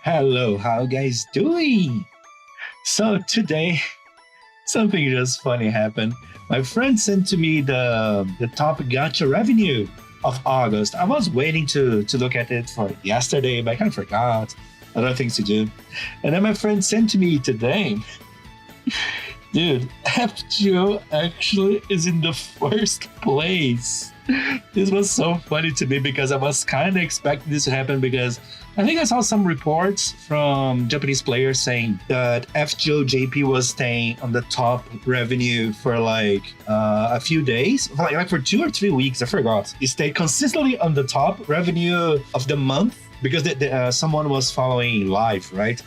Hello, how guys doing? So today something just funny happened. My friend sent to me the top gacha revenue of August. I was waiting to look at it for yesterday, but I kind of forgot. Other things to do. And then my friend sent to me today. Dude, FGO actually is in the first place. This was so funny to me because I was kind of expecting this to happen because I think I saw some reports from Japanese players saying that FGO JP was staying on the top revenue for a few days, like for 2 or 3 weeks. I forgot. It stayed consistently on the top revenue of the month because someone was following live, right?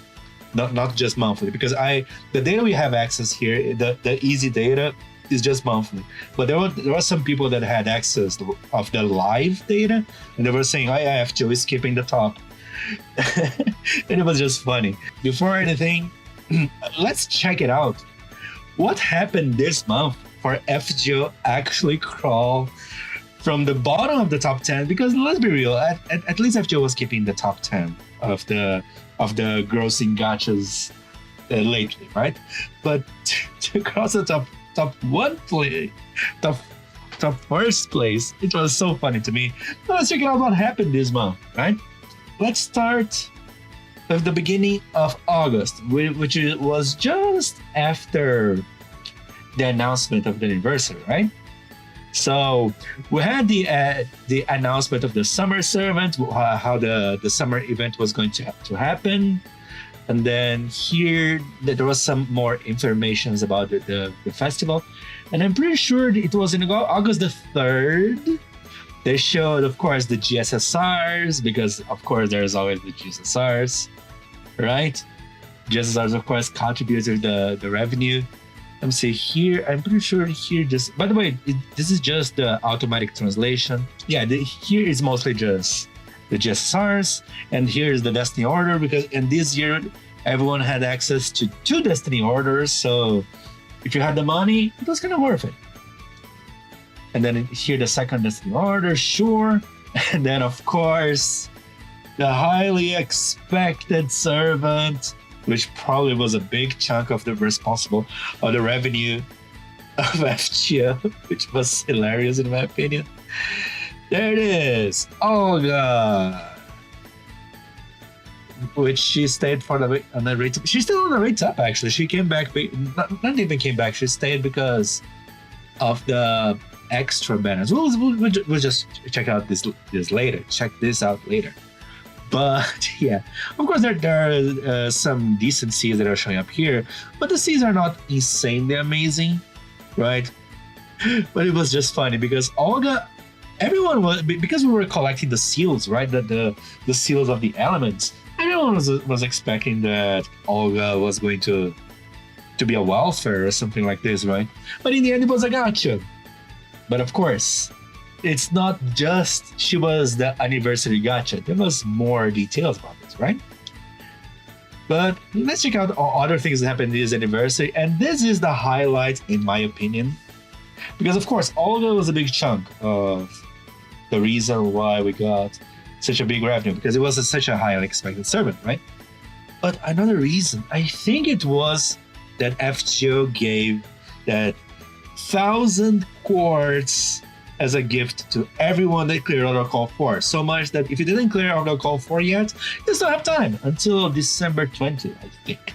Not just monthly, because the data we have access here, the easy data is just monthly. But there were some people that had access of the live data, and they were saying, "Oh yeah, FGO is keeping the top," and it was just funny. Before anything, let's check it out. What happened this month for FGO actually crawl from the bottom of the top 10? Because let's be real, at least FGO was keeping the top 10 of the grossing gachas lately, right? But to cross the top one place, top first place, it was so funny to me. So let's check out what happened this month, right? Let's start with the beginning of August, which was just after the announcement of the anniversary, right? So we had the announcement of the summer servant, how the summer event was going to happen, and then here there was some more information about the festival, and I'm pretty sure it was in August the 3rd. They showed, of course, the GSSRs, because of course there's always the GSSRs, right? GSSRs, of course, contribute to the revenue. Let me see here. I'm pretty sure here just. By the way, this is just the automatic translation. Yeah, here is mostly just the GSRs, and here is the Destiny order, because in this year everyone had access to 2 Destiny orders. So if you had the money, it was kind of worth it. And then here the second Destiny order, sure. And then of course the highly expected servant, which probably was a big chunk of the responsible of the revenue of FGO, which was hilarious in my opinion. There it is, Olga, which she stayed for on the rate. She's still on the rate up actually. She came back, not even came back. She stayed because of the extra banners. We'll just check out this later. Check this out later. But yeah, of course there are some decent Cs that are showing up here, but the Cs are not insanely amazing, right? But it was just funny because Olga, everyone was, because we were collecting the seals, right? The seals of the elements. Everyone was expecting that Olga was going to be a welfare or something like this, right? But in the end, it was a gacha. But of course, it's not just she was the anniversary gacha. There was more details about this, right? But let's check out other things that happened this anniversary. And this is the highlight, in my opinion. Because, of course, Olga was a big chunk of the reason why we got such a big revenue. Because it was such a highly expected servant, right? But another reason, I think it was that FGO gave that 1,000 quartz as a gift to everyone that cleared Order Call 4. So much that if you didn't clear Order Call 4 yet, you still have time until December 20th, I think.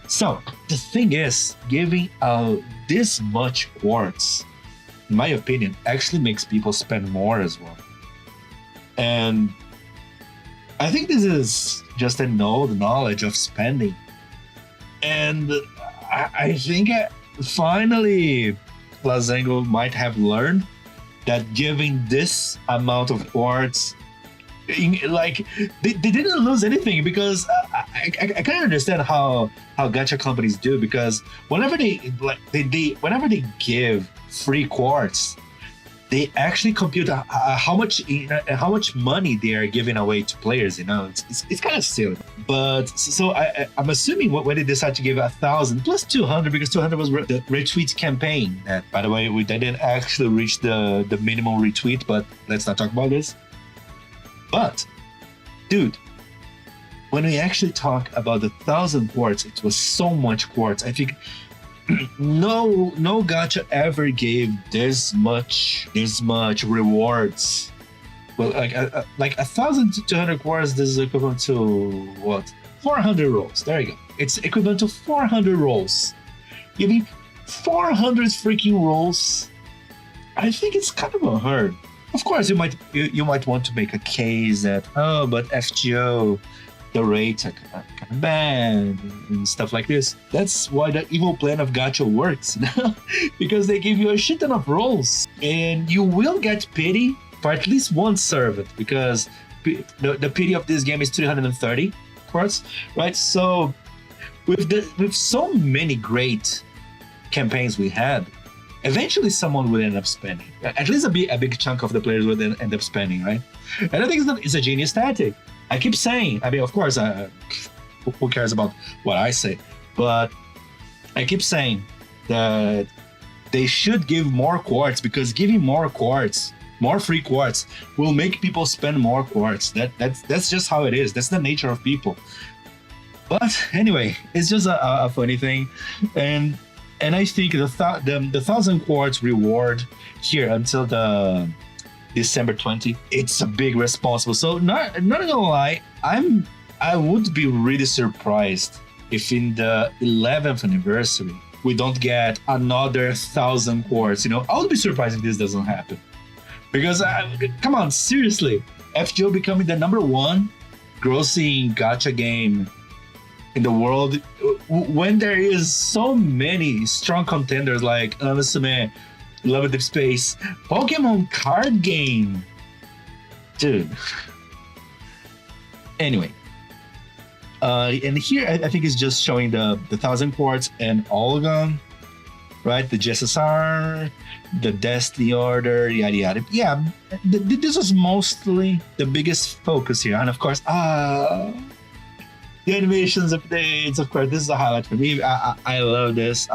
So the thing is, giving out this much quartz, in my opinion, actually makes people spend more as well. And I think this is just a knowledge of spending. And I think finally Lazango might have learned that giving this amount of quartz, like they didn't lose anything, because I kind of understand how gacha companies do, because whenever whenever they give free quartz, they actually compute how much money they are giving away to players. It's kind of silly. But so I'm assuming when they decide to give 1,000 plus 200, because 200 was the retweet campaign. That, by the way, we didn't actually reach the minimum retweet, but let's not talk about this. But dude, when we actually talk about the 1,000 quartz, it was so much quartz. I think no gacha ever gave this much rewards. Well, like 1,200 quartz. This is equivalent to what? 400 rolls. There you go. It's equivalent to 400 rolls. Giving 400 freaking rolls. I think it's kind of unheard. Of course, you might want to make a case that but FGO, the rates are kind of bad and stuff like this. That's why the evil plan of gacha works, because they give you a shit ton of rolls, and you will get pity for at least one servant, because the pity of this game is 330 quartz, right? So with so many great campaigns we had, eventually someone will end up spending. At least a big chunk of the players will end up spending, right? And I think it's a genius tactic. I keep saying, I mean, of course, who cares about what I say? But I keep saying that they should give more quartz, because giving more quartz, more free quartz, will make people spend more quartz. That's just how it is. That's the nature of people. But anyway, it's just a funny thing, and I think the 1,000 quartz reward here until the December 20, it's a big responsible. So not gonna lie, I would be really surprised if in the 11th anniversary we don't get another 1,000 quartz. I would be surprised if this doesn't happen, because come on, seriously, FGO becoming the number one grossing gacha game in the world, when there is so many strong contenders like Anasume, Love of Deep Space, Pokemon card game, dude. Anyway, and here I think it's just showing the 1,000 quartz and Olgon, right? The GSSR, the Destiny Order, yada yada. Yeah, this was mostly the biggest focus here, and of course, the animations updates, of course, this is a highlight for me. I love this.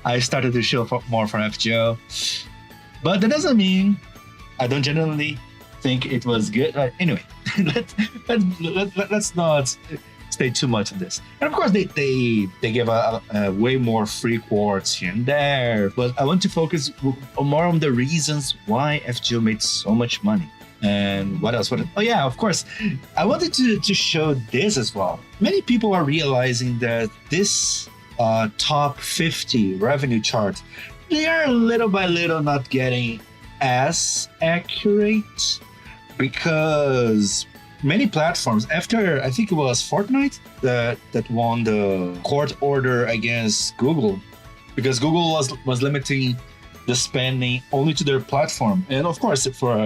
I started to show more for FGO, but that doesn't mean I don't genuinely think it was good. Anyway, let's not stay too much on this. And of course, they give a way more free quartz here and there, but I want to focus more on the reasons why FGO made so much money. And what else? Oh yeah, of course, I wanted to show this as well. Many people are realizing that this top 50 revenue chart, they are little by little not getting as accurate, because many platforms, after I think it was Fortnite that won the court order against Google, because Google was limiting the spending only to their platform, and of course for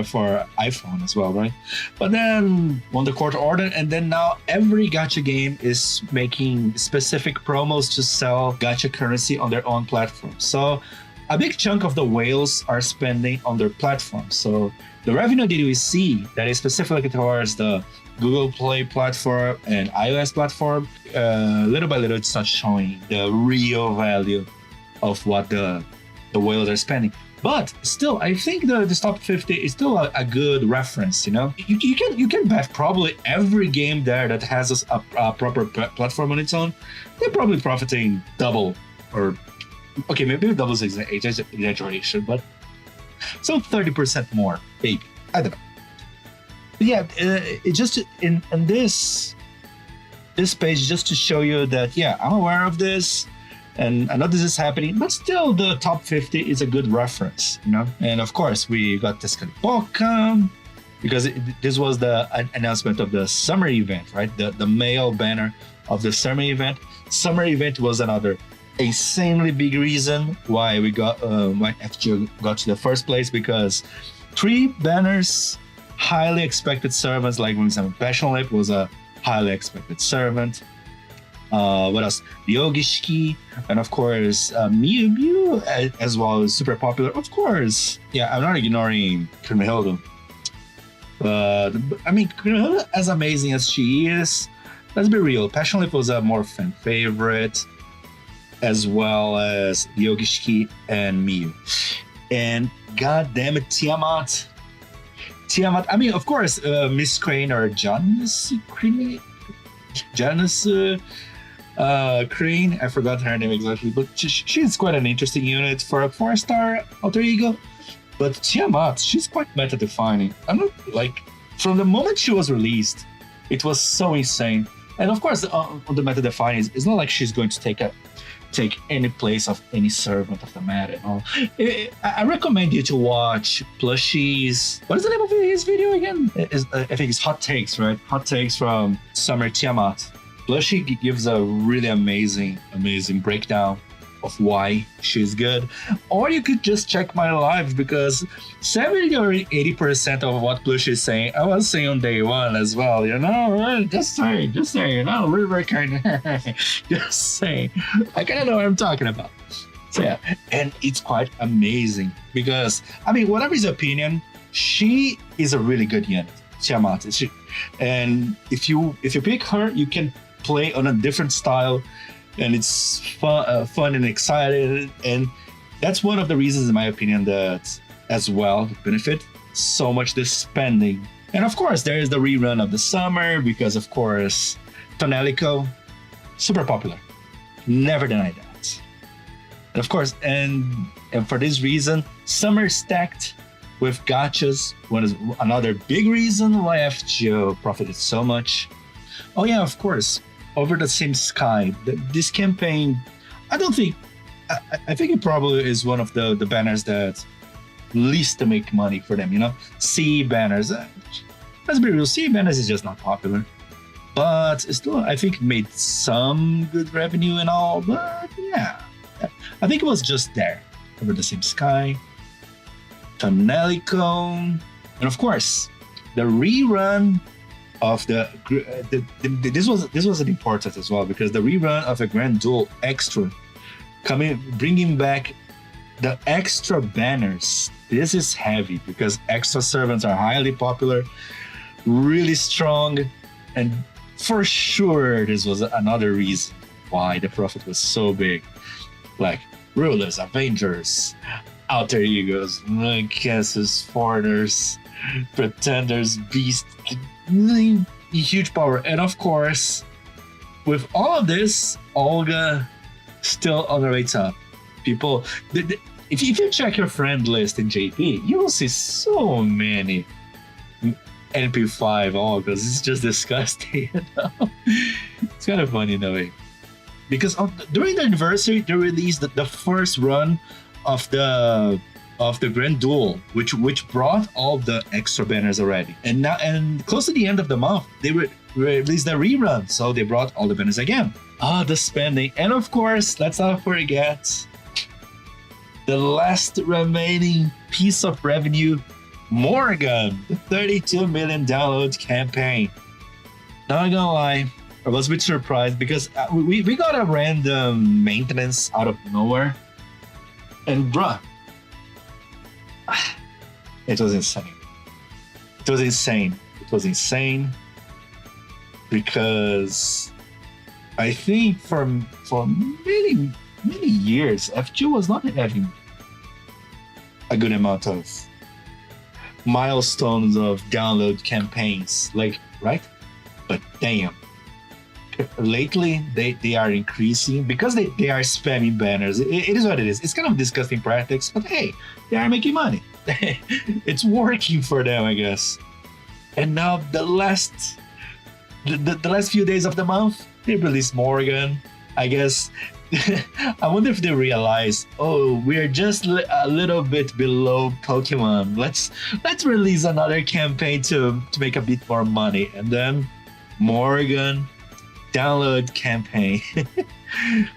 iPhone as well, right? But then won the court order, and then now every gacha game is making specific promos to sell gacha currency on their own platform. So a big chunk of the whales are spending on their platform. So the revenue that we see that is specifically towards the Google Play platform and iOS platform, little by little, it's not showing the real value of what the whales are spending. But still, I think this top 50 is still a good reference. You can bet probably every game there that has a proper platform on its own, they're probably profiting double, or okay, maybe double is exaggeration, but so 30% more, maybe. I don't know. But yeah, it just in this page, just to show you that I'm aware of this. And I know this is happening, but still the top 50 is a good reference, And of course, we got this Boca, because this was the announcement of the summer event, right? The male banner of the summer event. Summer event was another insanely big reason why we got why FGO got to the first place, because 3 banners, highly expected servants, like for example, Passion Lip was a highly expected servant. What else? Ryogishiki, and of course Miu as well is super popular. Of course, I'm not ignoring Krimhilda, but I mean, Krimhilda, as amazing as she is, let's be real, Passion Lip was a more fan favorite, as well as Ryogishiki and Miu. And god damn it, Tiamat. I mean, of course, Miss Crane or John Janice Crane. I forgot her name exactly, but she's quite an interesting unit for a 4-star alter ego. But Tiamat, she's quite meta defining. I'm not like from the moment she was released, it was so insane. And of course, on the meta defining, it's not like she's going to take any place of any servant of the meta and all. I recommend you to watch Plushie's. What is the name of his video again? I think it's Hot Takes, right? Hot Takes from Summer Tiamat. Plushie gives a really amazing breakdown of why she's good. Or you could just check my live, because 70 or 80% of what Plushie is saying, I was saying on day one as well, you know? Just saying, you know, we're kind of just saying. I kind of know what I'm talking about. So yeah, and it's quite amazing because, I mean, whatever his opinion, she is a really good unit, Tiamat. And if you pick her, you can play on a different style, and it's fun and exciting, and that's one of the reasons, in my opinion, that as well benefit so much this spending. And of course, there is the rerun of the summer, because of course, Tonelico, super popular, never deny that. And of course, and for this reason, summer stacked with gachas was another big reason why FGO profited so much. Oh yeah, of course. Over the Same Sky, this campaign, I think it probably is one of the banners that least to make money for them, you know? CE banners, let's be real, CE banners is just not popular. But still, I think it made some good revenue and all, but yeah. I think it was just there. Over the Same Sky, Tonelico, and of course, the rerun of this was an important as well, because the rerun of a Grand Duel Extra, bringing back the extra banners. This is heavy because extra servants are highly popular, really strong, and for sure this was another reason why the profit was so big. Like rulers, avengers, alter egos, cases, foreigners, pretenders, beasts. Really huge power. And of course, with all of this, Olga still on the way top. People, if you check your friend list in JP, you will see so many NP5 Olgas. It's just disgusting, you know? It's kind of funny in a way. Because during the anniversary, they released the first run of the Grand Duel, which brought all the extra banners already. And now, and close to the end of the month, they released the rerun, so they brought all the banners again. The spending. And of course, let's not forget the last remaining piece of revenue, Morgan, the 32 million download campaign. Not gonna lie, I was a bit surprised because we got a random maintenance out of nowhere. And bruh, it was insane. It was insane because I think for many years, FG was not having a good amount of milestones of download campaigns, like, right? But damn, lately they are increasing because they are spamming banners. It is what it is. It's kind of disgusting practice, but hey, they are making money. It's working for them, I guess. And now the last few days of the month, they released Morgan. I guess I wonder if they realize, oh, we're just a little bit below Pokemon. Let's release another campaign to make a bit more money. And then Morgan download campaign.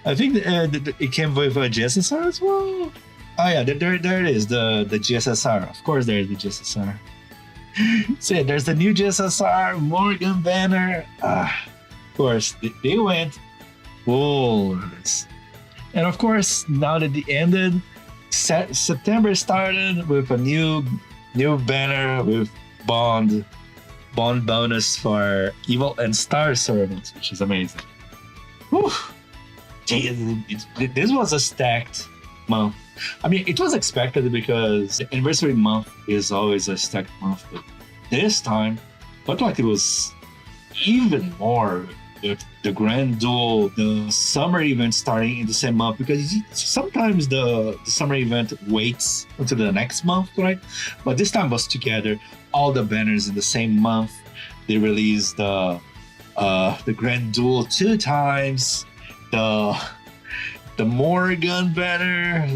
I think it came with a GSSR as well. Oh yeah, there it is, the GSSR. Of course, there is the GSSR. So yeah, there's the new GSSR Morgan banner. Of course, they went full. And of course, now that it ended, September started with a new banner with bond bonus for Evil and Star Servants, which is amazing. Whew. This was a stacked month. I mean, it was expected because the anniversary month is always a stacked month, but this time felt like it was even more the grand duel, the summer event starting in the same month, because sometimes the summer event waits until the next month, right? But this time was together, all the banners in the same month. They released the grand duel 2 times, the Morgan banner,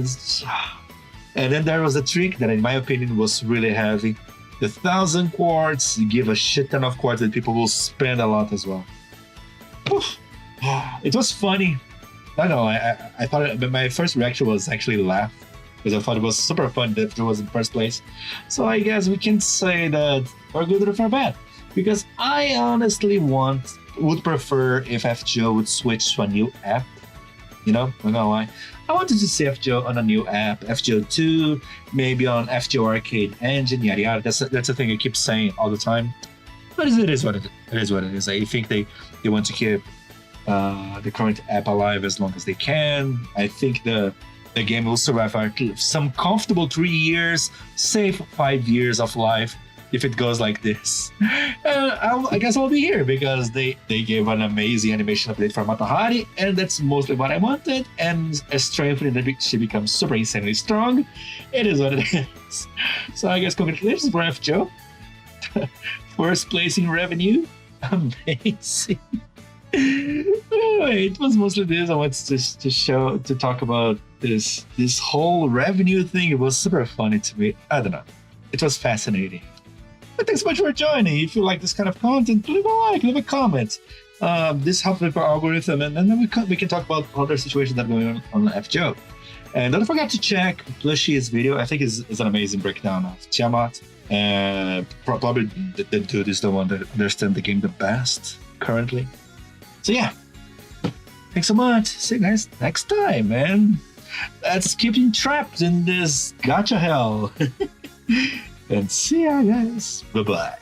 and then there was a trick that, in my opinion, was really heavy. The 1,000 quartz, you give a shit ton of quartz that people will spend a lot as well. Oof. It was funny. I don't know. I thought but my first reaction was actually laugh, because I thought it was super fun that it was in first place. So I guess we can say that for good or for bad, because I honestly would prefer if FGO would switch to a new app. You know, I'm not gonna lie. I wanted to see FGO on a new app, FGO 2, maybe on FGO Arcade Engine, yada yada. That's a thing I keep saying all the time. But it is what it is. It is what it is. I think they want to keep the current app alive as long as they can. I think the game will survive for some comfortable 3 years, safe 5 years of life if it goes like this. I guess I'll be here because they gave an amazing animation update for Matahari, and that's mostly what I wanted. And as strengthening that she becomes super insanely strong, it is what it is. So I guess congratulations for FGO. First place in revenue. Amazing. Anyway, it was mostly this. I wanted to talk about this whole revenue thing. It was super funny to me. I don't know. It was fascinating. But thanks so much for joining. If you like this kind of content, leave a like, leave a comment. This helps with our algorithm, and then we can talk about other situations that are going on FGO. And don't forget to check Plushy's video. I think it's an amazing breakdown of Tiamat. And probably the dude is the one that understands the game the best currently. So yeah, thanks so much. See you guys next time, man. Let's keep you trapped in this gacha hell. And see ya, guys. Bye-bye.